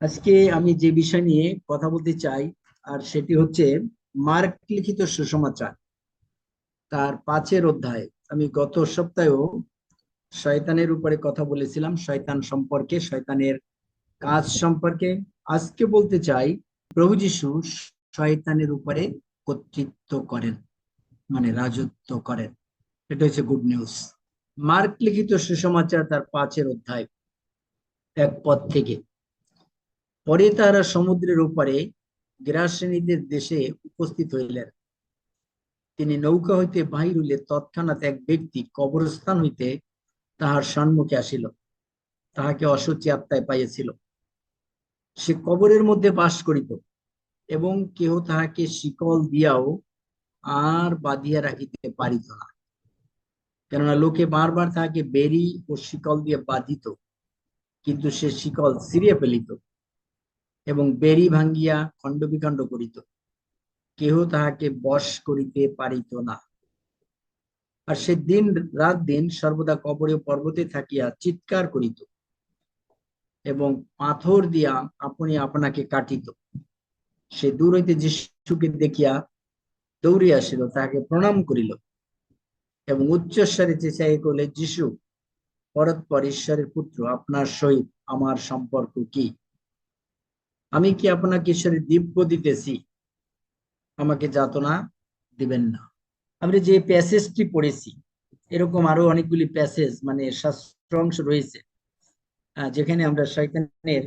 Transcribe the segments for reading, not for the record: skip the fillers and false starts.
আজকে আমি যে বিষয় নিয়ে কথা বলতে চাই আর সেটি হচ্ছে মার্ক লিখিত সুসমাচার তার 5 অধ্যায়। আমি গত সপ্তাহেও শয়তানের উপরে কথা বলেছিলাম, শয়তান সম্পর্কে, শয়তানের কাজ সম্পর্কে। আজকে বলতে চাই প্রভু যিশু শয়তানের উপরে কর্তৃত্ব করেন, মানে রাজত্ব করেন। এটা হচ্ছে গুড নিউজ। মার্ক লিখিত সুসমাচার তার 5 অধ্যায় 1 পদ থেকে। পরে তাহারা সমুদ্রের ওপারে গেরাসেনীদের দেশে উপস্থিত হইলেন। তিনি নৌকা হইতে বাহির হইলে তৎক্ষণাৎ এক ব্যক্তি কবরস্থান হইতে তাহার সম্মুখে আসিল, তাহাকে অসুচি আত্মায় পাইয়াছিল। সে কবরের মধ্যে বাস করিত এবং কেহ তাহাকে শিকল দিয়াও আর বাঁধিয়া রাখিতে পারিত না, কেননা লোকে বারবার তাহাকে বেড়ি ও শিকল দিয়ে বাঁধিত, কিন্তু সে শিকল ছিঁড়িয়া ফেলিত এবং বেড়ি ভাঙ্গিয়া খণ্ড বিখণ্ড করিত। কেহ তাহাকে বশ করিতে পারিত না। আর সে দিন রাত দিন সর্বদা কবরে পর্বতে থাকিয়া চিৎকার করিত এবং পাথর দিয়া আপনি আপনাকে কাটিত। সে দূর হইতে যিশুকে দেখিয়া দৌড়িয়া আসিল, তাহাকে প্রণাম করিল এবং উচ্চস্বরে চেঁচাইয়া কহিল, যিশু, পরৎপর ঈশ্বরের পুত্র, আপনার সহিত আমার সম্পর্ক কি? আমি কি আপনাকে ঈশ্বরের দিব্য দিতেছি? আমাকে যাতনা দিবেন না। আমরা যে প্যাসেজটি পড়েছি, এরকম আরো অনেকগুলি প্যাসেজ, মানে শাস্ত্র অংশ রয়েছে যেখানে আমরা শয়তানের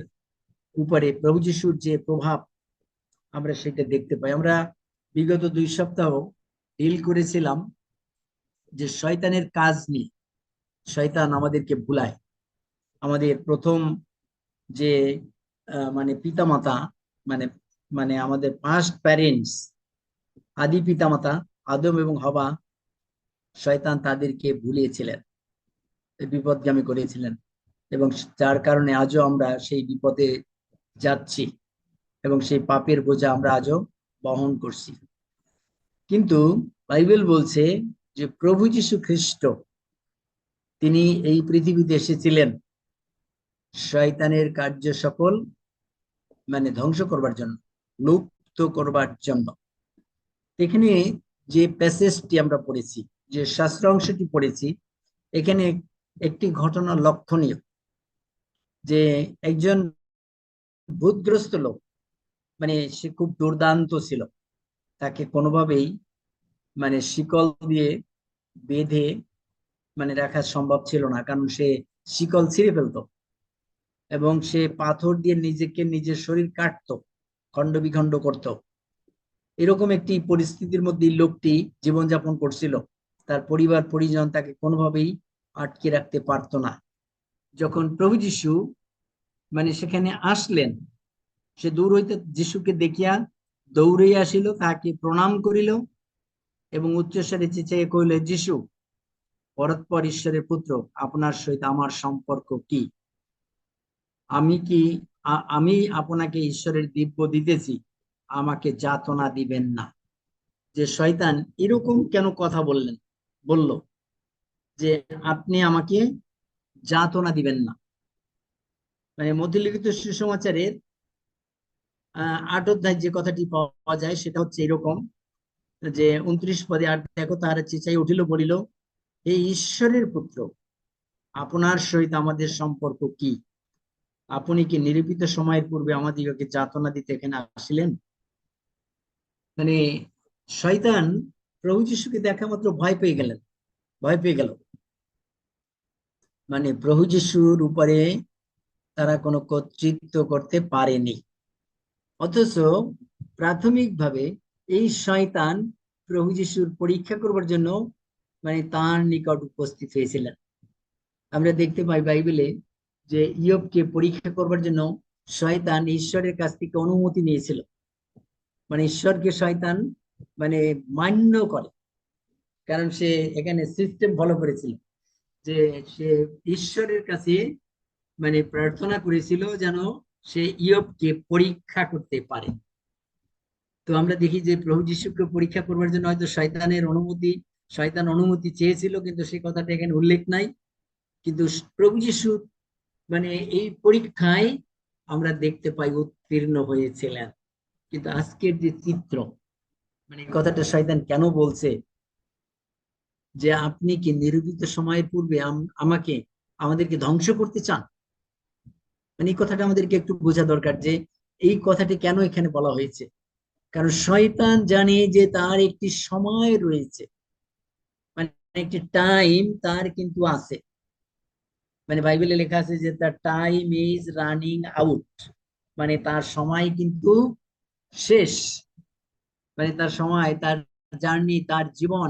উপরে প্রভু যিশুর যে প্রভাব আমরা সেটা দেখতে পাই। আমরা বিগত 2 সপ্তাহ ডিল করেছিলাম যে শয়তানের কাজ নিয়ে। শয়তান আমাদেরকে ভুলায়। আমাদের প্রথম যে মানে পিতামাতা, মানে মানে আমাদের ফার্স্ট প্যারেন্টস, আদি পিতামাতা আদম এবং হবা, শয়তান তাদেরকে ভুলিয়েছিলেন, বিপদগামী করেছিলেন, এবং যার কারণে আজও আমরা সেই বিপদে যাচ্ছি এবং সেই পাপের বোঝা আমরা আজও বহন করছি। কিন্তু বাইবেল বলছে যে প্রভু যীশু খ্রিস্ট, তিনি এই পৃথিবীতে এসেছিলেন শয়তানের কার্য সকল মানে ধ্বংস করবার জন্য, লুপ্ত করবার জন্য। এখানে যে প্যাসেজটি আমরা পড়েছি, যে শাস্ত্র অংশটি পড়েছি, এখানে একটি ঘটনা লক্ষণীয়, যে একজন ভূতগ্রস্ত লোক, মানে সে খুব দুর্দান্ত ছিল, তাকে কোনোভাবেই মানে শিকল দিয়ে বেঁধে মানে রাখা সম্ভব ছিল না, কারণ সে শিকল ছিঁড়ে ফেলতো এবং সে পাথর দিয়ে নিজেকে, নিজের শরীর কাটতো, খণ্ড বিখণ্ড করত। এরকম একটি পরিস্থিতির মধ্যে লোকটি জীবনযাপন করছিল। তার পরিবার পরিজন তাকে কোনোভাবেই আটকে রাখতে পারতো না। যখন প্রভু যীশু মানে সেখানে আসলেন, সে দূর হইতে যিশুকে দেখিয়া দৌড়িয়া আসিল, তাহাকে প্রণাম করিল এবং উচ্চস্বরে চেঁচাইয়া কহিল, যিশু, পরৎপর ঈশ্বরের পুত্র, আপনার সহিত আমার সম্পর্ক কি? আমি আপনাকে ঈশ্বরের দিব্য দিতেছি, আমাকে যাতনা দিবেন না। যে শয়তান এরকম কেন কথা বলল যে আপনি আমাকে যাতনা দিবেন না? মানে মধ্যলিখিত সুসমাচারের 8 অধ্যায় যে কথাটি পাওয়া যায় সেটা হচ্ছে এরকম, যে 29 পদে, আর দেখো তাহারা চেঁচাই উঠিল, বলিল, হে ঈশ্বরের পুত্র, আপনার সহিত আমাদের সম্পর্ক কি? আপনি কি নিরূপিত সময়ের পূর্বে আমাদিগকে যাতনা দিতে এখানে আসিলেন? মানে শয়তান প্রভু যিশুকে দেখা মাত্র ভয় পেয়ে গেল। মানে প্রভু যিশুর উপরে তারা কোনো কর্তৃত্ব করতে পারেনি। অথচ প্রাথমিকভাবে এই শয়তান প্রভু যিশুর পরীক্ষা করবার জন্য মানে তার নিকট উপস্থিত হয়েছিলেন। আমরা দেখতে পাই বাইবেলে যে ইয়বকে পরীক্ষা করবার জন্য শয়তান ঈশ্বরের কাছ থেকে অনুমতি নিয়েছিল। মানে ঈশ্বরকে শয়তান মানে মান্য করে, কারণ সে এখানে সিস্টেম ফলো করেছিল যে সে ঈশ্বরের কাছে মানে প্রার্থনা করেছিল যেন সে ইয়বকে পরীক্ষা করতে পারে। তো আমরা দেখি যে প্রভু যীশুকে পরীক্ষা করবার জন্য হয়তো শয়তান অনুমতি চেয়েছিল, কিন্তু সেই কথাটা এখানে উল্লেখ নাই। কিন্তু প্রভু যীশু মানে এই পরীক্ষায় আমরা দেখতে পাই উত্তীর্ণ হয়েছিলেন। কিন্তু আজকের যে চিত্র, মানে এই কথাটা শয়তান কেন বলছে যে আপনি কি নিরূপিত সময়ের পূর্বে আমাকে আমাদেরকে ধ্বংস করতে চান? মানে এই কথাটা আমাদেরকে একটু বোঝা দরকার যে এই কথাটি কেন এখানে বলা হয়েছে। কারণ শয়তান জানে যে তার একটি সময় রয়েছে, মানে একটি টাইম তার কিন্তু আছে। মানে বাইবেলে লেখা আছে যে তার টাইম ইজ রানিং আউট, মানে তার সময় কিন্তু শেষ। মানে তার সময়, তার জার্নি, তার জীবন,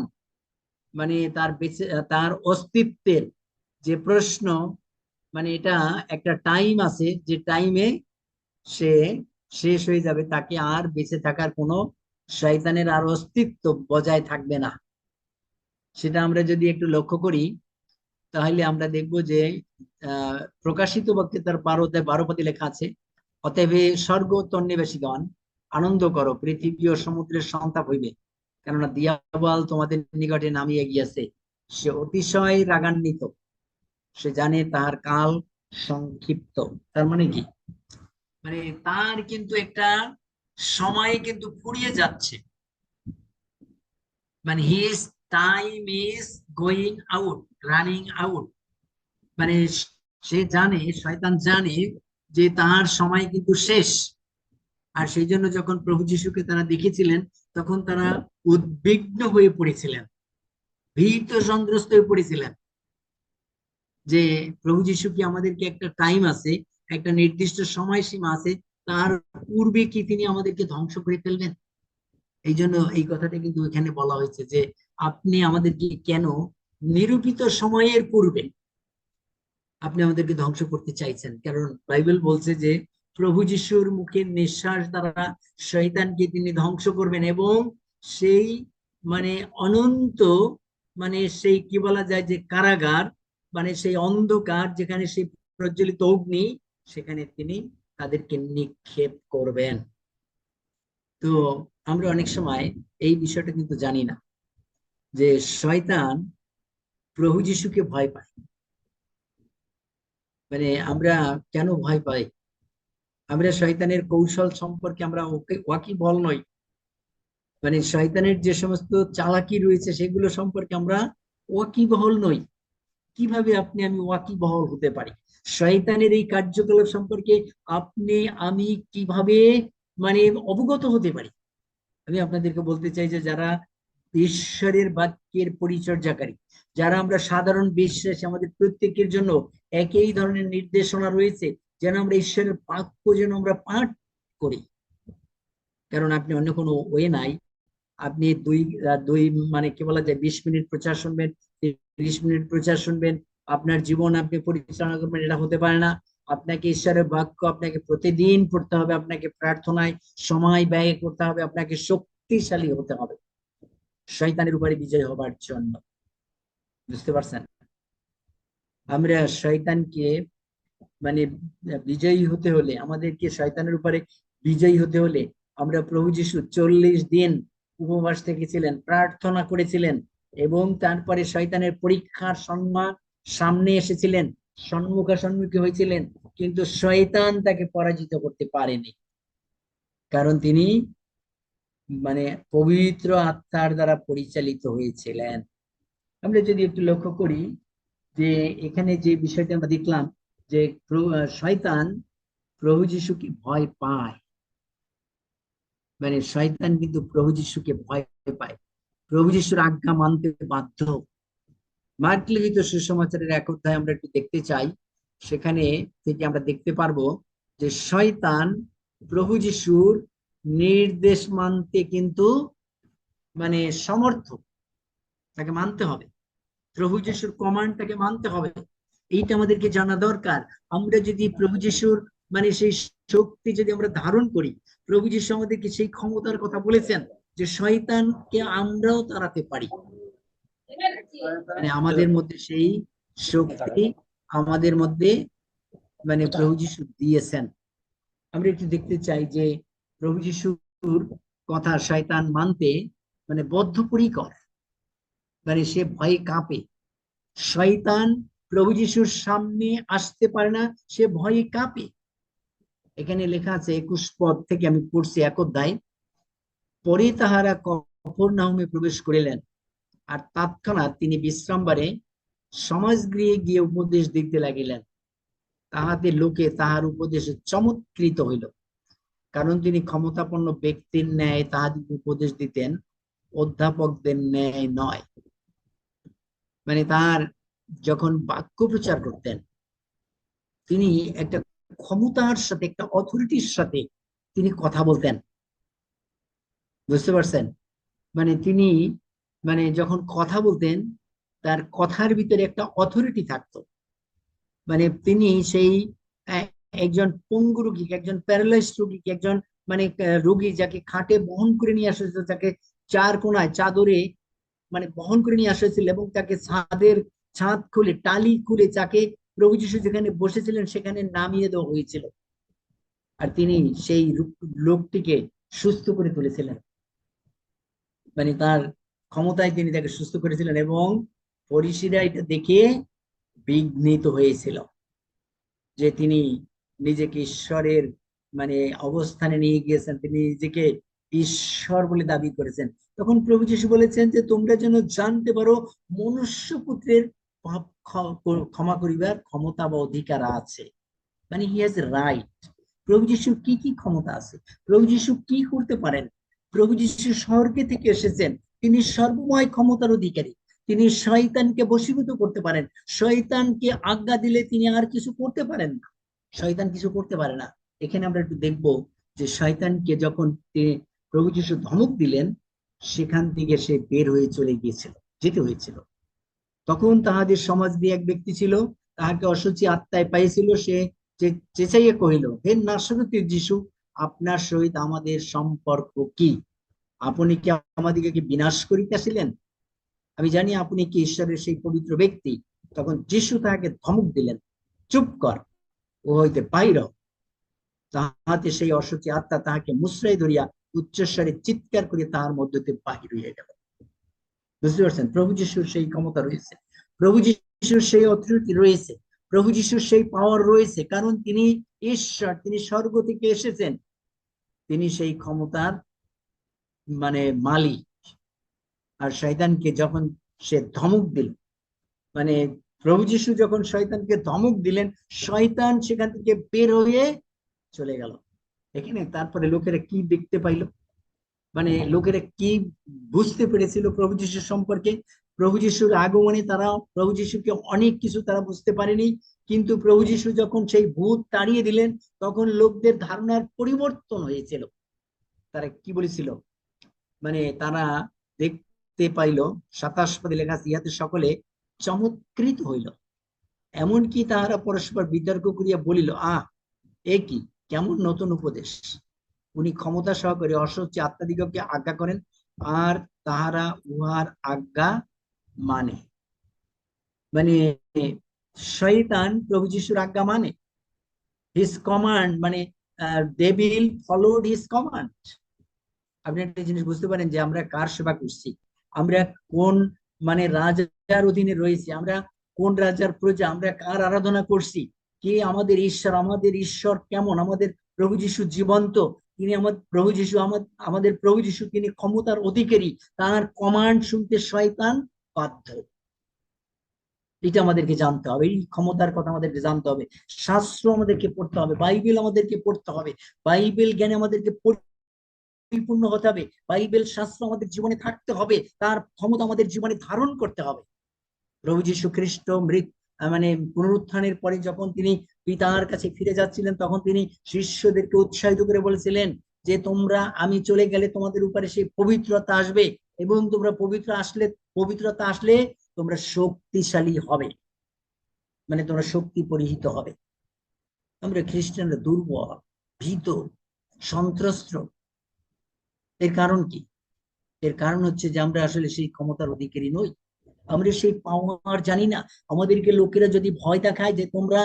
মানে তার বেঁচে তার অস্তিত্বের যে প্রশ্ন, মানে এটা একটা টাইম আছে যে টাইমে সে শেষ হয়ে যাবে, তাকে আর বেঁচে থাকার কোনো, শয়তানের আর অস্তিত্ব বজায় থাকবে না। সেটা আমরা যদি একটু লক্ষ্য করি তাহলে আমরা দেখব যে প্রকাশিত বাক্যে তার 12 পদে লেখা আছে, অতএব স্বর্গ তন্নিবেশীগণ আনন্দ করো, পৃথিবী ও সমুদ্রের সন্তাপ হইবে, কেননা দিয়াবল তোমাদের নিকটে নামিয়ে গিয়েছে, সে অতিশয় রাগান্বিত, সে জানে তাহার কাল সংক্ষিপ্ত। তার মানে কি, মানে তার কিন্তু একটা সময় কিন্তু ফুরিয়ে যাচ্ছে, মানে his time is going out, running out. মানে সে জানে, শয়তান জানে যে তার সময় কিন্তু শেষ। আর সেই জন্য যখন প্রভু যিশুকে তারা দেখেছিলেন তখন তারা উদ্বিগ্ন হয়ে পড়েছিলেন, ভীত সন্ত্রস্ত হয়ে পড়েছিলেন যে প্রভু যিশু কি আমাদেরকে একটা টাইম আছে, একটা নির্দিষ্ট সময়সীমা আছে, তার পূর্বে কি তিনি আমাদেরকে ধ্বংস করে ফেলবেন? এই জন্য এই কথাটা কিন্তু এখানে বলা হয়েছে যে আপনি আমাদেরকে কেন নিরূপিত সময়ের পূর্বে আপনি আমাদেরকে ধ্বংস করতে চাইছেন। কারণ বাইবেল বলছে যে প্রভু যিশুর মুখের নিঃশ্বাস দ্বারা শয়তানকে তিনি ধ্বংস করবেন, এবং সেই মানে অনন্ত, মানে সেই কি বলা যায় যে কারাগার, মানে সেই অন্ধকার যেখানে সেই প্রজ্বলিত অগ্নি, সেখানে তিনি তাদেরকে নিক্ষেপ করবেন। তো আমরা অনেক সময় এই বিষয়টা কিন্তু জানি না যে শয়তান প্রভু যিশুকে ভয় পায়। মানে আমরা কেন ভয় পাই? আমরা শয়তানের কৌশল সম্পর্কে আমরা ওয়াকিবহাল নই। মানে শয়তানের যে সমস্ত চালাকি রয়েছে সেগুলো সম্পর্কে আমরা ওয়াকিবহাল নই। কিভাবে আপনি আমি ওয়াকিবহাল হতে পারি? শয়তানের এই কার্যকলাপ সম্পর্কে আপনি আমি কিভাবে মানে অবগত হতে পারি? আমি আপনাদেরকে বলতে চাই যে যারা ঈশ্বরের বাক্যের পরিচর্যাকারী, যারা আমরা সাধারণ বিশ্বাসী, আমাদের প্রত্যেকের জন্য একই ধরনের নির্দেশনা রয়েছে যেন আমরা ঈশ্বরের বাক্য যেন আমরা পাঠ করি। কারণ আপনি অন্য কোনো ওয়ে নাই। আপনি দুই দুই মানে কি বলা যায় 20 মিনিট প্রচার শুনবেন, 30 মিনিট প্রচার শুনবেন, আপনার জীবন আপনি পরিচালনা করবেন, এটা হতে পারে না। আপনাকে ঈশ্বরের বাক্য আপনাকে প্রতিদিন পড়তে হবে, আপনাকে প্রার্থনায় সময় ব্যয় করতে হবে, আপনাকে শক্তিশালী হতে হবে শয়তানের উপরে বিজয় হবার জন্য। বুঝতে পারছেন? আমরা শয়তানকে মানে বিজয়ী হতে হলে, আমাদেরকে শয়তানের উপরে বিজয়ী হতে হলে, আমরা প্রভু যিশু 40 দিন উপবাস থেকেছিলেন, প্রার্থনা করেছিলেন, এবং তারপরে শয়তানের পরীক্ষার সামনে এসেছিলেন, সম্মুখী হয়েছিলেন, কিন্তু শয়তান তাকে পরাজিত করতে পারেনি। কারণ তিনি মানে পবিত্র আত্মার দ্বারা পরিচালিত হয়েছিলেন। আমরা যদি একটু লক্ষ্য করি যে এখানে যে বিষয়টা আমরা দেখলাম যে শয়তান প্রভু যিশুকে ভয় পায়। মানে শয়তান কিন্তু প্রভু যিশুকে ভয় পায়, প্রভু যিশুর আজ্ঞা মানতে বাধ্য। মার্ক লিখিত সুসমাচারের 1 অধ্যায় আমরা একটু দেখতে চাই, সেখানে থেকে আমরা দেখতে পারবো যে শয়তান প্রভু যিশুর নির্দেশ মানতে কিন্তু মানে সমর্থ, তাকে মানতে হবে, প্রভু যিশুর কমান্ডটাকে মানতে হবে। এইটা আমাদেরকে জানা দরকার। আমরা যদি প্রভু যিশুর মানে সেই শক্তি যদি আমরা ধারণ করি, প্রভু যিশু আমাদেরকে সেই ক্ষমতার কথা বলেছেন যে শয়তানকে আমরাও তাড়াতে পারি। মানে আমাদের মধ্যে সেই শক্তি আমাদের মধ্যে মানে প্রভু যিশু দিয়েছেন। আমরা একটু দেখতে চাই যে প্রভু যিশুর কথা শয়তান মানতে মানে বদ্ধপরিকর, মানে সে ভয়ে কাঁপে। শয়তান প্রভু যিশুর সামনে আসতে পারে না, সে ভয়ে কাঁপে। এখানে লেখা আছে 21 পদ থেকে আমি পড়ছি, 1 অধ্যায়। পরে তাহারা কফরনাহুমে প্রবেশ করিলেন, আর তৎক্ষণাৎ তিনি বিশ্রামবারে সমাজগৃহে গিয়ে উপদেশ দিতে লাগিলেন। তাহাদের লোকে তাহার উপদেশে চমৎকৃত হইল, কারণ তিনি ক্ষমতাপন্ন ব্যক্তির ন্যায় তাহাদের উপদেশ দিতেন, অধ্যাপকদের ন্যায় নয়। মানে তার যখন বাক্য প্রচার করতেন, তিনি একটা ক্ষমতার সাথে, একটা অথরিটির সাথে তিনি কথা বলতেন। বুঝতে পারছেন? মানে তিনি, মানে যখন কথা বলতেন, তার কথার ভিতরে একটা অথরিটি থাকতো। মানে তিনি সেই আহ, একজন পঙ্গু রোগীকে, একজন প্যারালাইজ রোগীকে, একজন মানে রোগী যাকে খাটে বহন করে নিয়ে আসা হয়েছিল, তাকে চার কোনায় চাদরে মানে বহন করে নিয়ে আসা হয়েছিল, এবং তাকে ছাদ খুলে, টালি খুলে, তাকে প্রভু যীশু যেখানে বসেছিলেন সেখানে নামিয়ে দেওয়া হয়েছিল, আর তিনি সেই লোকটিকে সুস্থ করে তুলেছিলেন। মানে তার ক্ষমতায় তিনি তাকে সুস্থ করেছিলেন, এবং ফরিসিরা এটা দেখে বিঘ্নিত হয়েছিল যে তিনি নিজেকে ঈশ্বরের মানে অবস্থানে নিয়ে গিয়েছেন, তিনি নিজেকে ঈশ্বর বলে দাবি করেছেন। তখন প্রভু যীশু বলেছেন যে তোমরা যেন জানতে পারো মনুষ্য পুত্রের পাপ ক্ষমা করিবার ক্ষমতা বা অধিকার আছে। মানে হি হ্যাজ রাইট। প্রভু যিশুর কি কি ক্ষমতা আছে, প্রভু যিশু কি করতে পারেন? প্রভু যিশু স্বর্গে থেকে এসেছেন, তিনি সর্বময় ক্ষমতার অধিকারী। তিনি শয়তানকে বশীভূত করতে পারেন, শয়তানকে আজ্ঞা দিলে তিনি আর কিছু করতে পারেন না, শয়তান কিছু করতে পারে না। এখানে আমরা একটু দেখবো যে শয়তানকে যখন প্রভু যিশু ধমক দিলেন, সেখান থেকে সে বের হয়ে চলে গিয়েছিল, যেতে হয়েছিল। তখন তাহাদের সমাজ দিয়ে এক ব্যক্তি ছিল, তাহাকে অসুচি আত্মায় পাইছিল। সে চেঁচাইয়া কহিল, হে নাসরতের যীশু, আপনার সহিত আমাদের সম্পর্ক কি? আপনি কি আমাদিগকে বিনাশ করিতেছিলেন? আমি জানি আপনি কি ঈশ্বরের সেই পবিত্র ব্যক্তি। তখন যীশু তাহাকে ধমক দিলেন, চুপ কর, ও হইতে বাহির হও। তাহাতে সেই অসুচি আত্মা তাহাকে মুচড়াই ধরিয়া উচ্চস্বরে চিৎকার করিয়া তাহার মধ্য হইতে বাহির হইয়া গেল। বুঝতে পারছেন? প্রভু যিশুর সেই ক্ষমতা রয়েছে, প্রভু যিশুর সেই অথরিটি রয়েছে, প্রভু যিশুর সেই পাওয়ার রয়েছে, কারণ তিনি ঈশ্বর, তিনি স্বর্গ থেকে এসেছেন, তিনি সেই ক্ষমতার মানে মালিক। আর শয়তানকে যখন সে ধমক দিল, মানে প্রভু যিশু যখন শয়তানকে ধমক দিলেন, শয়তান সেখান থেকে বের হয়ে চলে গেল। এখানে তারপরে লোকেরা কি দেখতে পাইলো, মানে লোকেরা কি বুঝতে পেরেছিল প্রভু যিশুর সম্পর্কে? প্রভু যিশুর আগমনে তারা প্রভু যিশুকে অনেক কিছু তারা বুঝতে পারেনি, কিন্তু প্রভু যিশু যখন সেই ভূত তাড়িয়ে দিলেন, তখন লোকদের ধারণার পরিবর্তন হয়েছিল। তারা কি বলেছিল, মানে তারা দেখতে পাইল, 27 পদে লেখা আছে, ইহাতে সকলে চমৎকৃত হইল। এমনকি তাহারা পরস্পর বিতর্ক করিয়া বলিল, এ কি, কেমন নতুন উপদেশ! উনি ক্ষমতা সহকারে অসুচি আত্মাদিগকে আজ্ঞা করেন, আর তাহারা উহার আজ্ঞা মানে। মানে শয়তান প্রভু যিশুর আজ্ঞা মানে, হিজ কমান্ড, মানে ডেভিল ফলোড হিজ কমান্ড। আপনি একটা জিনিস বুঝতে পারেন যে আমরা কার সেবা করছি, আমরা কোন মানে রাজার অধীনে রয়েছি, আমরা কোন রাজার প্রজা, আমরা কার আরাধনা করছি, কে আমাদের ঈশ্বর, আমাদের ঈশ্বর কেমন, আমাদের প্রভু যিশু জীবন্ত, তিনি আমাদের প্রভু যিশু, আমাদের প্রভু যিশু তিনি ক্ষমতার অধিকারী, তার কমান্ড শুনতে শয়তান বাধ্য। এটা আমাদেরকে জানতে হবে, এই ক্ষমতার কথা আমাদেরকে জানতে হবে, শাস্ত্র আমাদেরকে পড়তে হবে, বাইবেল আমাদেরকে পড়তে হবে, বাইবেল জ্ঞানে আমাদেরকে পরিপূর্ণ হতে হবে, বাইবেল শাস্ত্র আমাদের জীবনে থাকতে হবে, তার ক্ষমতা আমাদের জীবনে ধারণ করতে হবে। প্রভু যীশু খ্রিস্ট মানে পুনরুত্থানের পরে যখন তিনি পিতার কাছে ফিরে যাচ্ছিলেন, তখন তিনি শিষ্যদেরকে উৎসাহিত করে বলেছিলেন যে তোমরা, আমি চলে গেলে তোমাদের উপরে সেই পবিত্রতা আসবে, এবং তোমরা পবিত্রতা আসলে তোমরা শক্তিশালী হবে, মানে তোমরা শক্তি পরিহিত হবে। আমরা খ্রিস্টানরা দুর্বল, ভীত, সন্ত্রস্ত। এর কারণ কি? এর কারণ হচ্ছে যে আমরা আসলে সেই ক্ষমতার অধিকারী নই, আমরা সেই পাওয়ার জানি না। আমাদেরকে লোকেরা যদি ভয় দেখায় যে তোমরা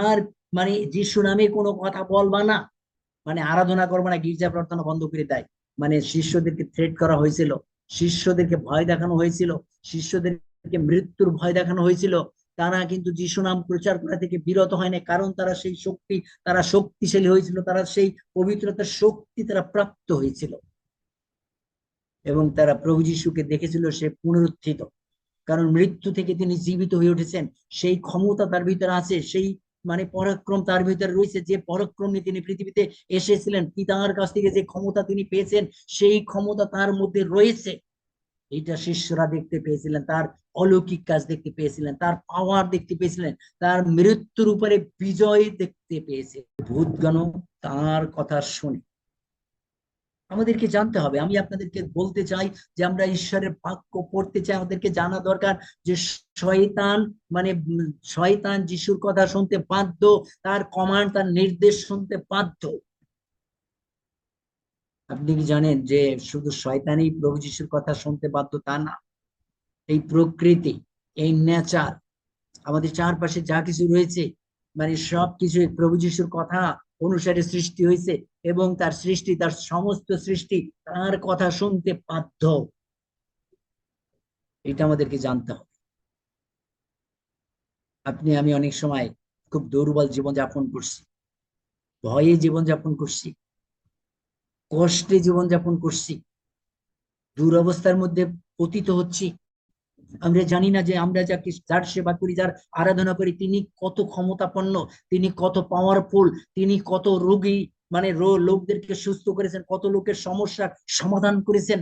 আর মানে যিশু নামে কোনো কথা বলবা না, মানে আরাধনা করবা না, গির্জা প্রার্থনা বন্ধ করে দেয়, মানে শিষ্যদেরকে থ্রেট করা হয়েছিল, শিষ্যদেরকে ভয় দেখানো হয়েছিল, শিষ্যদেরকে মৃত্যুর ভয় দেখানো হয়েছিল, তারা কিন্তু যিশু নাম প্রচার করা থেকে বিরত হয় না, কারণ তারা সেই শক্তি, তারা শক্তিশালী হয়েছিল, তারা সেই পবিত্রতার শক্তি তারা প্রাপ্ত হয়েছিল, এবং তারা প্রভু যিশুকে দেখেছিল সে পুনরুত্থিত, কারণ মৃত্যু থেকে তিনি জীবিত হয়ে উঠেছেন। সেই ক্ষমতা তার ভিতরে আছে, সেই মানে পরাক্রম তার ভিতরে রয়েছে, যে পরাক্রম নিয়ে তিনি পৃথিবীতে এসেছিলেন, পিতার কাছ থেকে যে ক্ষমতা তিনি পেয়েছেন সেই ক্ষমতা তার মধ্যে রয়েছে। এটা শিষ্যরা দেখতে পেয়েছিলেন, তার অলৌকিক কাজ দেখতে পেয়েছিলেন, তার পাওয়ার দেখতে পেয়েছিলেন, তার মৃত্যুর উপরে বিজয় দেখতে পেয়েছে। ভূতগণ তার কথা শুনে। আমাদেরকে জানতে হবে, আমি আপনাদেরকে বলতে চাই যে আমরা ঈশ্বরের বাক্য পড়তে চাই, আমাদেরকে জানা দরকার যে শয়তান মানে শয়তান যিশুর কথা শুনতে বাধ্য, তার কমান্ড, তার নির্দেশ শুনতে বাধ্য। আপনি কি জানেন যে শুধু শয়তানই প্রভু যিশুর কথা শুনতে বাধ্য তা না, এই প্রকৃতি, এই নেচার, আমাদের চারপাশে যা কিছু রয়েছে, মানে সবকিছু প্রভু যিশুর কথা অনুসারে সৃষ্টি হয়েছে, এবং তার সৃষ্টি, তার সমস্ত সৃষ্টি তার কথা শুনতে বাধ্য। এটা আমাদেরকে জানতে হবে। আপনি আমি অনেক সময় খুব দুর্বল জীবনযাপন করছি, ভয়ে জীবনযাপন করছি, কষ্টে জীবনযাপন করছি, দুরবস্থার মধ্যে পতিত হচ্ছি। আমরা জানি না যে আমরা যার সেবা করি, যার আরাধনা করি, তিনি কত ক্ষমতাপন্ন, তিনি কত পাওয়ারফুল, তিনি কত রোগী মানে লোকদেরকে সুস্থ করেছেন, কত লোকের সমস্যার সমাধান করেছেন,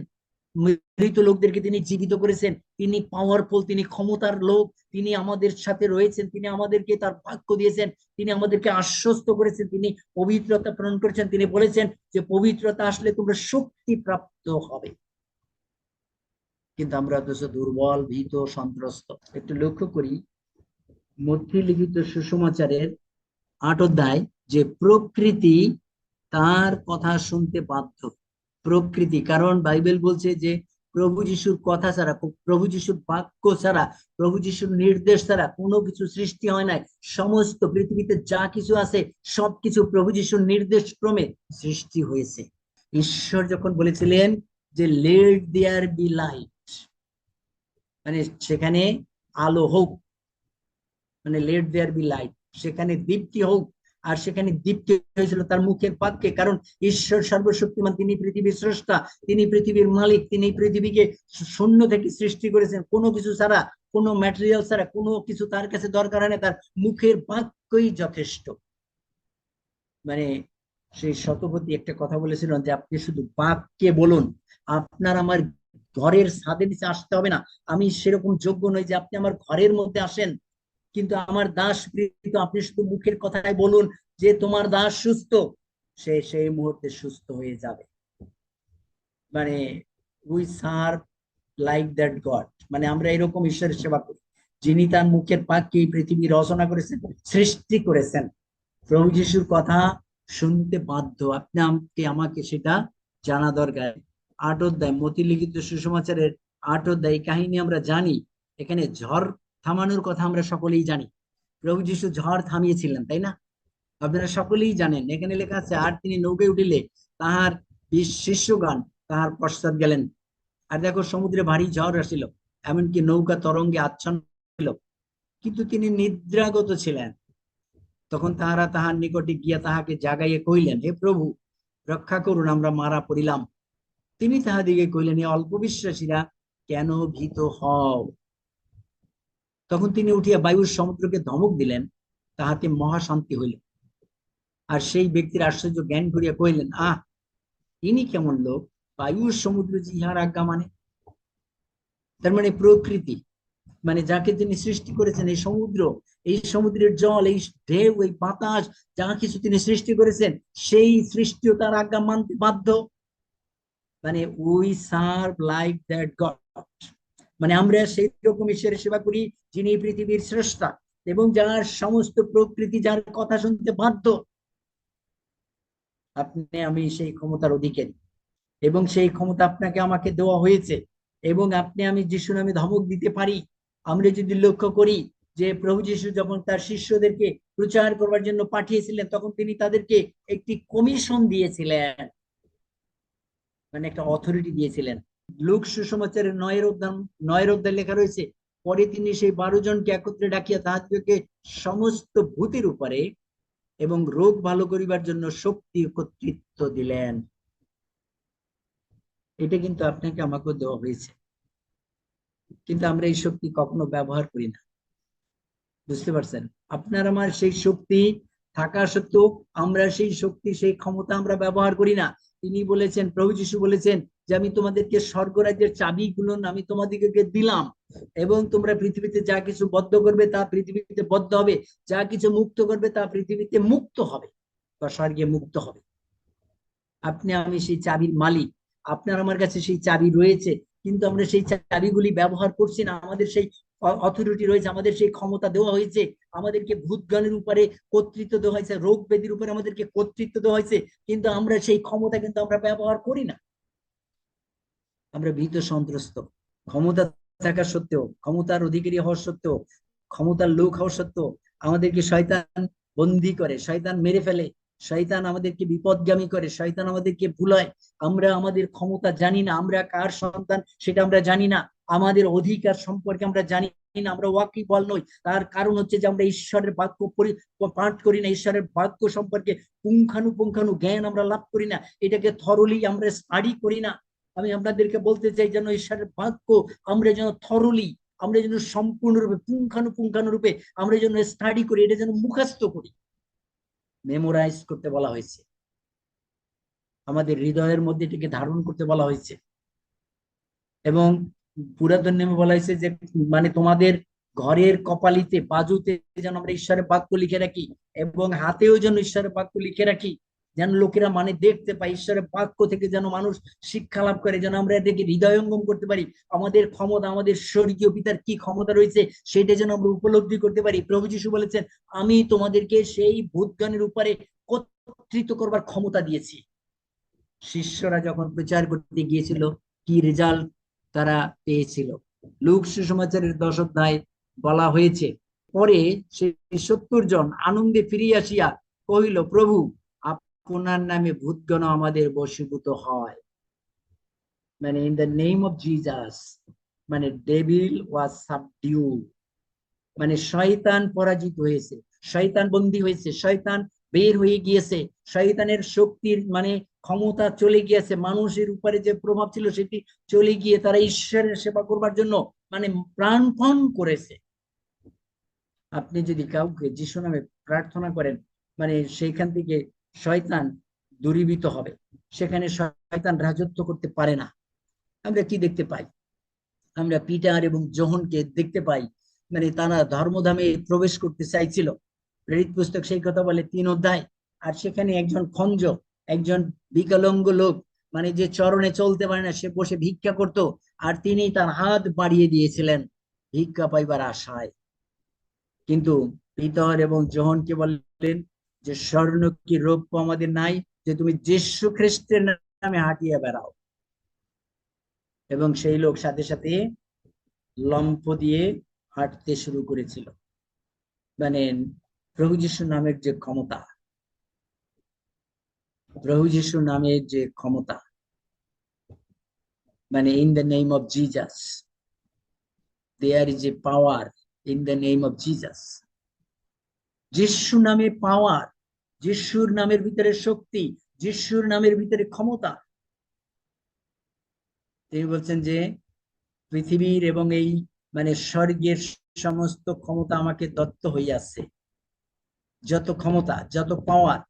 মৃত লোকদেরকে তিনি জীবিত করেছেন। তিনি পাওয়ারফুল, তিনি ক্ষমতার লোক, তিনি আমাদের সাথে রয়েছেন, তিনি আমাদেরকে তার বাক্য দিয়েছেন, তিনি আমাদেরকে আশ্বস্ত করেছেন, তিনি পবিত্রতা প্রেরণ করেছেন, তিনি বলেছেন যে পবিত্রতা আসলে তোমরা শক্তি প্রাপ্ত হবে। কিন্তু আমরা অথচ দুর্বল, ভীত, সন্ত্রস্ত। একটু লক্ষ্য করি মথি লিখিত সুসমাচারের 8 অধ্যায়, যে প্রকৃতি তার কথা শুনতে বাধ্য। প্রকৃতি, কারণ বাইবেল বলছে যে প্রভু যিশুর কথা ছাড়া, প্রভু যিশুর বাক্য ছাড়া, প্রভু যিশুর নির্দেশ ছাড়া কোনো কিছু সৃষ্টি হয় নাই। সমস্ত পৃথিবীতে যা কিছু আছে সবকিছু প্রভু যিশুর নির্দেশ ক্রমে সৃষ্টি হয়েছে। ঈশ্বর যখন বলেছিলেন যে লেট দেয়ার বি লাইট, মানে সেখানে আলো হোক, মানে লেট দেয়ার বি লাইট, সেখানে দীপ্তি হোক, আর সেখানে দীপ্তি হয়েছিল তার মুখের বাক্যে। কারণ ঈশ্বর সর্বশক্তিমান, তিনি পৃথিবীর স্রষ্টা, তিনি পৃথিবীর মালিক, তিনি পৃথিবীকে শূন্য থেকে সৃষ্টি করেছেন, কোনো কিছু ছাড়া, কোনো ম্যাটেরিয়াল ছাড়া, কোনো কিছু তার কাছে দরকার হয় না, তার মুখের বাক্যই যথেষ্ট। মানে সেই শতপথী একটা কথা বলেছিলেন যে আপনি শুধু বাক্যে বলুন, আপনার আমার ঘরের ছাদের নিচে আসতে হবে না, আমি সেরকম যোগ্য নই যে আপনি আমার ঘরের মধ্যে আসেন, কিন্তু আমার দাস প্রীত, আপনি শুধু মুখের কথাই বলুন যে তোমার দাস সুস্থ, সে সেই মুহূর্তে সুস্থ হয়ে যাবে। মানে we serve like that god, মানে আমরা এরকম ঈশ্বরের সেবা করি যিনি তার মুখের বাক্যে এই পৃথিবী রচনা করেছেন, সৃষ্টি করেছেন। প্রভু যিশুর কথা শুনতে বাধ্য, আপনি আমাকে সেটা জানা দরকার। 8 অধ্যায় মথি লিখিত সুসমাচারের 8 অধ্যায় কাহিনী আমরা জানি। এখানে ঝড় থামানোর কথা আমরা সকলেই জানি, প্রভু যিশু ঝড় থামিয়েছিলেন, তাই না? আপনারা সকলেই জানেন, এখানে লেখা আছে আর তিনি নৌকায় উঠিলে তাহার 20 শিষ্যগণ তাহার পশ্চাৎ গেলেন। আর দেখো সমুদ্রে ভারী ঝড় আসিল, এমনকি নৌকা তরঙ্গে আচ্ছন্ন ছিল, কিন্তু তিনি নিদ্রাগত ছিলেন। তখন তাহারা তাহার নিকটে গিয়া তাহাকে জাগাইয়া কহিলেন, হে প্রভু, রক্ষা করুন, আমরা মারা পড়িলাম। তিনি তাহাদিকে কহিলেন, হে অল্প বিশ্বাসীরা, কেন ভীত হও? তখন তিনি উঠিয়া বায়ুর সমুদ্রকে ধমক দিলেন, তাহাতে মহাশান্তি হইল। আর সেই ব্যক্তির আশ্চর্য জ্ঞান করিয়া কহিলেন, আহ, ইনি কেমন লোক, বায়ুর সমুদ্র যে ইহার আজ্ঞা মানে। তার মানে প্রকৃতি, মানে যাকে তিনি সৃষ্টি করেছেন, এই সমুদ্র, এই সমুদ্রের জল, এই ঢেউ, এই বাতাস, যা কিছু তিনি সৃষ্টি করেছেন, সেই সৃষ্টিও তার আজ্ঞা মানতে বাধ্য। মানে we serve like that god, মানে আমরা সেই রকম ঈশ্বরের সেবা করি যিনি পৃথিবীর স্রষ্টা, এবং যার সমস্ত প্রকৃতি যার কথা শুনতে বাধ্য। আপনি আমি সেই ক্ষমতার অধিকারী, এবং সেই ক্ষমতা আপনাকে আমাকে দেওয়া হয়েছে, এবং আপনি আমি যিশু নামে ধমক দিতে পারি। আমরা যদি লক্ষ্য করি যে প্রভু যিশু যখন তার শিষ্যদেরকে প্রচার করবার জন্য পাঠিয়েছিলেন, তখন তিনি তাদেরকে একটি কমিশন দিয়েছিলেন, মানে একটা অথরিটি দিয়েছিলেন। লূক সুসমাচারের 9 অধ্যায় লেখা রয়েছে, পরে তিনি সেই 12 জনকে একত্রে ডাকিয়া তাহাদিগকে সমস্ত ভূতের উপরে এবং রোগ ভালো করিবার জন্য শক্তি কর্তৃত্ব দিলেন। এটা কিন্তু আপনাকে আমাকে দেওয়া হয়েছে, কিন্তু আমরা এই শক্তি কখনো ব্যবহার করি না। বুঝতে পারছেন? আপনার আমার সেই শক্তি থাকা সত্ত্বেও আমরা সেই শক্তি, সেই ক্ষমতা আমরা ব্যবহার করি না। তিনি বলেছেন, প্রভু যীশু বলেছেন যে আমি তোমাদেরকে স্বর্গরাজ্যের চাবিগুলো আমি তোমাদেরকে দিলাম, এবং তোমরা পৃথিবীতে যা কিছু বদ্ধ করবে তা পৃথিবীতে বদ্ধ হবে, যা কিছু মুক্ত করবে তা পৃথিবীতে মুক্ত হবে বা স্বর্গে মুক্ত হবে। আপনি আমি সেই চাবির মালিক, আপনার আমার কাছে সেই চাবি রয়েছে, কিন্তু আমরা সেই চাবিগুলি ব্যবহার করছি না। আমাদের সেই অথরিটি রয়েছে, আমাদের সেই ক্ষমতা দেওয়া হয়েছে, আমাদেরকে ভূতগণের উপরে কর্তৃত্ব দেওয়া হয়েছে, রোগ ব্যাধির উপরে আমাদেরকে কর্তৃত্ব দেওয়া হয়েছে, কিন্তু আমরা সেই ক্ষমতা কিন্তু আমরা ব্যবহার করি না। আমরা ভীত সন্ত্রস্ত। ক্ষমতা থাকা সত্ত্বেও, ক্ষমতার অধিকারী হওয়া সত্ত্বেও, ক্ষমতার লোক হওয়া সত্ত্বেও আমাদেরকে শয়তান বন্দী করে, শয়তান মেরে ফেলে, শয়তান আমাদেরকে বিপদগামী করে, শয়তান আমাদেরকে ভুলায়। আমরা আমাদের ক্ষমতা জানি না, আমরা কার সন্তান সেটা আমরা জানি না, আমাদের অধিকার সম্পর্কে আমরা জানি না, আমরা ওয়াকিবহাল নই। তার কারণ হচ্ছে যে আমরা ঈশ্বরের বাক্য পাঠ করি না, ঈশ্বরের বাক্য সম্পর্কে পুঙ্খানুপুঙ্খানু জ্ঞান আমরা লাভ করি না, এটাকে থরলি আমরা স্টাডি করি না। আমি আপনাদেরকে বলতে চাই যেন ঈশ্বরের বাক্য আমরা যেন থরলি, আমরা যেন সম্পূর্ণরূপে পুঙ্খানুপুঙ্খানুরূপে আমরা যেন স্টাডি করি, এটা যেন মুখস্থ করি, মেমোরাইজ করতে বলা হয়েছে, আমাদের হৃদয়ের মধ্যে এটাকে ধারণ করতে বলা হয়েছে। এবং পুরাতন নিয়মে বলা হয়েছে যে মানে তোমাদের ঘরের কপালিতে, বাজুতে যেন আমরা ঈশ্বরের বাক্য লিখে রাখি, এবং হাতেও যেন ঈশ্বরের বাক্য লিখে রাখি, যেন লোকেরা মানে দেখতে পায়, ঈশ্বরের বাক্য থেকে যেন মানুষ শিক্ষা লাভ করে, যেন আমরা এটাকে হৃদয়ঙ্গম করতে পারি। আমাদের ক্ষমতা, আমাদের স্বর্গীয় পিতার কি ক্ষমতা রয়েছে সেটা যেন আমরা উপলব্ধি করতে পারি। প্রভু যীশু বলেছেন, আমি তোমাদেরকে সেই ভূতগণের উপরে কর্তৃত্ব করবার ক্ষমতা দিয়েছি। শিষ্যরা যখন প্রচার করতে গিয়েছিল, কি রেজাল্ট তারা পেয়েছিল? লূক সুসমাচারের 10 অধ্যায় বলা হয়েছে, পরে সেই 70 জন আনন্দে ফিরিয়া আসিয়া কহিল, প্রভু আপনার নামে ভূতগণ আমাদের বশীভূত হয়। মানে in the name of Jesus, মানে ডেভিল ওয়াজ সাবডিউড, মানে শয়তান পরাজিত হয়েছে, শয়তান বন্দী হয়েছে, শয়তান বের হয়ে গিয়েছে, শয়তানের শক্তির মানে ক্ষমতা চলে গিয়েছে, মানুষের উপরে যে প্রভাব ছিল সেটি চলে গিয়ে তারা ঈশ্বরের সেবা করবার জন্য মানে প্রাণপণ করেছে। আপনি যদি কাউকে যিশু নামে প্রার্থনা করেন, মানে সেইখান থেকে শয়তান দূরীভূত হবে, সেখানে শয়তান রাজত্ব করতে পারে না। আমরা কি দেখতে পাই? আমরা পিটার এবং যোহনকে দেখতে পাই, মানে তারা ধর্মধামে প্রবেশ করতে চাইছিল। প্রেরিত পুস্তক সেই কথা বলে 3 অধ্যায়। আর সেখানে একজন খঞ্জ, একজন বিকলাঙ্গ লোক, মানে যে চরণে চলতে পারে না, সে বসে ভিক্ষা করত, আর তিনি তার হাত বাড়িয়ে দিয়েছিলেন ভিক্ষা পাইবার আশায়। কিন্তু পিতর এবং যোহনকে বললেন যে স্বর্ণ কি রৌপ্য আমাদের নাই, যে তুমি যীশু খ্রিস্টের নামে হাঁটিয়ে বেড়াও। এবং সেই লোক সাথে সাথে লম্ফ দিয়ে হাঁটতে শুরু করেছিল। মানে প্রভু যিশুর নামের যে ক্ষমতা, প্রভু যিশুর নামের যে ক্ষমতা, মানে in the name of Jesus there is a power, in the name of Jesus. যিশু নামে পাওয়ার, যিশুর নামের ভিতরে শক্তি, যিশুর নামের ভিতরে ক্ষমতা। তিনি বলছেন যে পৃথিবীর এবং এই মানে স্বর্গের সমস্ত ক্ষমতা আমাকে দত্ত হইয়াছে, যত ক্ষমতা, যত পাওয়ার,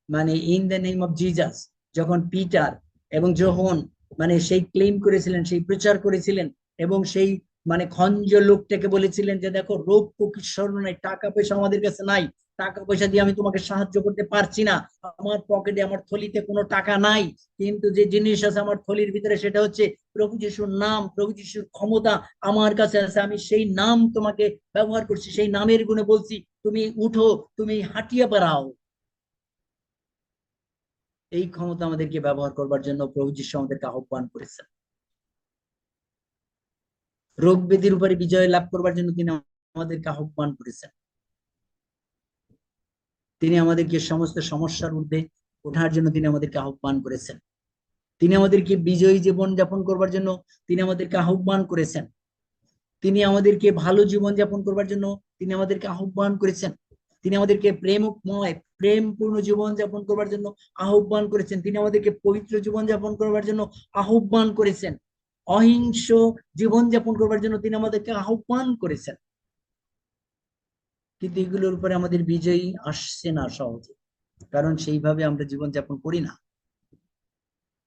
মানে in the name of Jesus. যখন পিটার এবং যোহন মানে সেই ক্লেম করেছিলেন, সেই প্রচার করেছিলেন, এবং সেই মানে খঞ্জ লোকটাকে বলেছিলেন যে দেখো, রৌপ্য কি স্বর্ণ নাই, টাকা পয়সা আমাদের কাছে নাই, টাকা পয়সা দিয়ে আমি তোমাকে সাহায্য করতে পারছি না, আমার পকেটে, আমার থলিতে কোনো টাকা নাই, কিন্তু যে জিনিস আছে আমার থলির ভিতরে সেটা হচ্ছে প্রভু যিশুর নাম, প্রভু যিশুর ক্ষমতা আমার কাছে আছে, আমি সেই নাম তোমাকে ব্যবহার করছি, সেই নামের গুণে বলছি তুমি উঠো, তুমি হাঁটিয়ে বেড়াও। এই ক্ষমতা আমাদেরকে ব্যবহার করবার জন্য প্রভু যিশু আমাদেরকে আহ্বান করেছেন। রোগ ব্যাধির উপরে বিজয় লাভ করবার জন্য তিনি আমাদেরকে আহ্বান করেছেন। তিনি আমাদেরকে সমস্ত সমস্যার ঊর্ধ্বে ওঠার জন্য তিনি আমাদেরকে আহ্বান করেছেন। তিনি আমাদেরকে বিজয়ী জীবন যাপন করবার জন্য তিনি আমাদেরকে আহ্বান করেছেন। তিনি আমাদেরকে ভালো জীবন যাপন করবার জন্য তিনি আমাদেরকে আহ্বান করেছেন। তিনি আমাদেরকে প্রেমময় প্রেমপূর্ণ জীবন যাপন করবার জন্য আহ্বান করেছেন। তিনি আমাদেরকে পবিত্র জীবন যাপন করবার জন্য আহ্বান করেছেন। অহিংস জীবন যাপন করবার জন্য তিনি আমাদেরকে আহ্বান করেছেন। কিন্তু এগুলোর উপরে আমাদের বিজয়ী আসছে না সহজে, কারণ সেইভাবে আমরা জীবন যাপন করি না।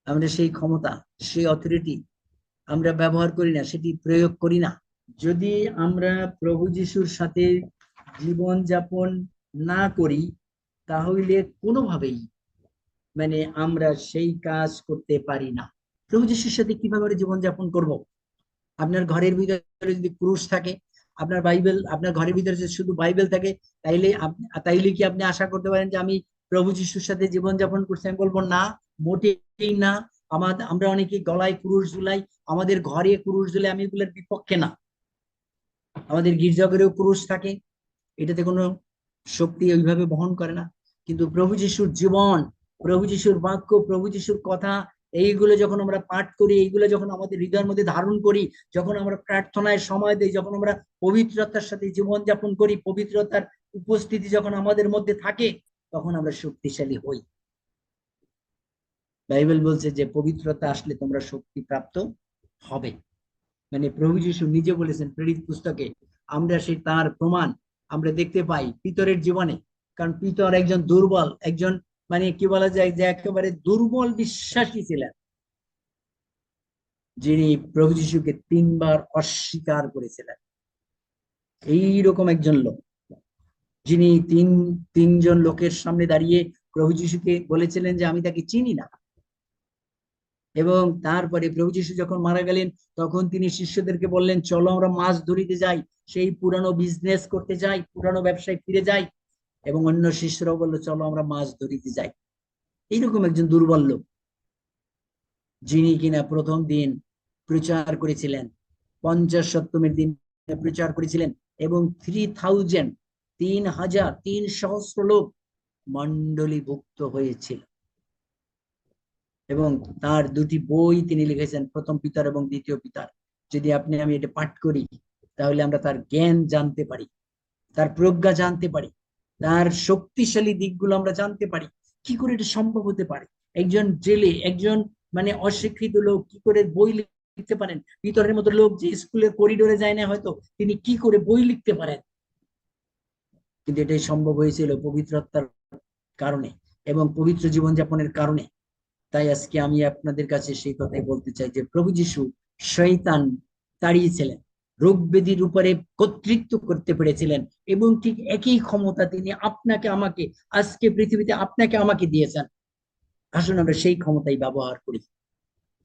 আমরা সেই ক্ষমতা, সেই অথরিটি আমরা ব্যবহার করি না, সেটি প্রয়োগ করি না। যদি আমরা প্রভু যিশুর সাথে জীবন যাপন না করি, তাহলে কোনোভাবেই আমরা সেই কাজ করতে পারি না। প্রভু যিশুর সাথে কিভাবে জীবন যাপন করব? আপনার ঘরের ভিতরে যদি ক্রুশ থাকে, আপনার বাইবেল, আপনার ঘরের ভিতরে যদি শুধু বাইবেল থাকে, তাইলে কি আপনি আশা করতে পারেন যে আমি প্রভু যিশুর সাথে জীবন যাপন করছি? আমি বলবো না, মোটেই না। আমরা অনেকে গলায় ক্রুশ ঝুলাই, আমাদের ঘরে ক্রুশ ঝুলাই, আমি এগুলোর বিপক্ষে না। আমাদের গির্জাঘরেও ক্রুশ থাকে, এটাতে কোনো শক্তি ওইভাবে বহন করে না। কিন্তু প্রভু যিশুর জীবন, প্রভু যিশুর বাক্য, প্রভু যিশুর কথা, এইগুলো যখন আমরা পাঠ করি, এইগুলো যখন আমাদের হৃদয়ের মধ্যে ধারণ করি, যখন আমরা প্রার্থনায় সময় দিই, যখন আমরা পবিত্রতার সাথে জীবন যাপন করি, পবিত্রতার উপস্থিতি যখন আমাদের মধ্যে থাকে, তখন আমরা শক্তিশালী হই। বাইবেল বলছে যে পবিত্রতা আসলে তোমরা শক্তি প্রাপ্ত হবে। প্রভু যিশু নিজে বলেছেন প্রেরিত পুস্তকে, আমরা সেই তার প্রমাণ আমরা দেখতে পাই পিতরের জীবনে। কারণ পিতর একজন দুর্বল, একজন কি বলা যায় যে একেবারে দুর্বল বিশ্বাসী ছিলেন, যিনি প্রভু যিশুকে 3 বার অস্বীকার করেছিলেন। এইরকম একজন লোক, যিনি তিনজন লোকের সামনে দাঁড়িয়ে প্রভু যিশুকে বলেছিলেন যে আমি তাকে চিনি না। এবং তারপরে প্রভু যিশু যখন মারা গেলেন, তখন তিনি শিষ্যদেরকে বললেন, চলো আমরা মাছ ধরিতে যাই, সেই পুরানো বিজনেস করতে যাই, পুরানো ব্যবসায় ফিরে যাই। এবং অন্য শিষ্যরাও বললো, চলো আমরা মাছ ধরিতে যাই। এইরকম একজন দুর্বল লোক, যিনি কিনা প্রথম দিন প্রচার করেছিলেন, 50 সপ্তমীর দিন প্রচার করেছিলেন, এবং 3000 3,000 লোক মণ্ডলীভুক্ত হয়েছিল। এবং তার 2টি বই তিনি লিখেছেন, প্রথম পিতর এবং দ্বিতীয় পিতর। যদি আমি এটা পাঠ করি, তাহলে আমরা তার জ্ঞান জানতে পারি, তার প্রজ্ঞা জানতে পারি, তার শক্তিশালী দিকগুলো আমরা জানতে পারি। কি করে এটা সম্ভব হতে পারে? একজন জেলে, একজন অশিক্ষিত লোক কি করে বই লিখতে পারেন? পিতরের মতো লোক যে স্কুলের করিডোরে যায় না হয়তো, তিনি কি করে বই লিখতে পারেন? কিন্তু এটাই সম্ভব হয়েছিল পবিত্রতার কারণে এবং পবিত্র জীবনযাপনের কারণে। তাই আজকে আমি আপনাদের কাছে সেই কথাই বলতে চাই যে প্রভু যিশু শয়তান তাড়িয়েছিলেন, রোগ ব্যাধির উপরে কর্তৃত্ব করতে পেরেছিলেন, এবং ঠিক একই ক্ষমতা তিনি আপনাকে আমাকে আজকে পৃথিবীতে আপনাকে আমাকে দিয়েছেন। আসুন আমরা সেই ক্ষমতাই ব্যবহার করি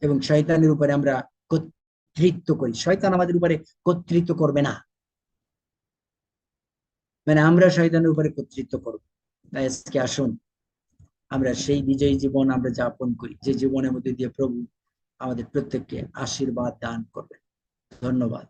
এবং শয়তানের উপরে আমরা কর্তৃত্ব করি। শয়তান আমাদের উপরে কর্তৃত্ব করবে না, আমরা শয়তানের উপরে কর্তৃত্ব করব। তাই আজকে আসুন আমরা সেই বিজয়ী জীবন আমরা যাপন করি, যে জীবনের মধ্যে দিয়ে প্রভু আমাদের প্রত্যেককে আশীর্বাদ দান করবেন। ধন্যবাদ।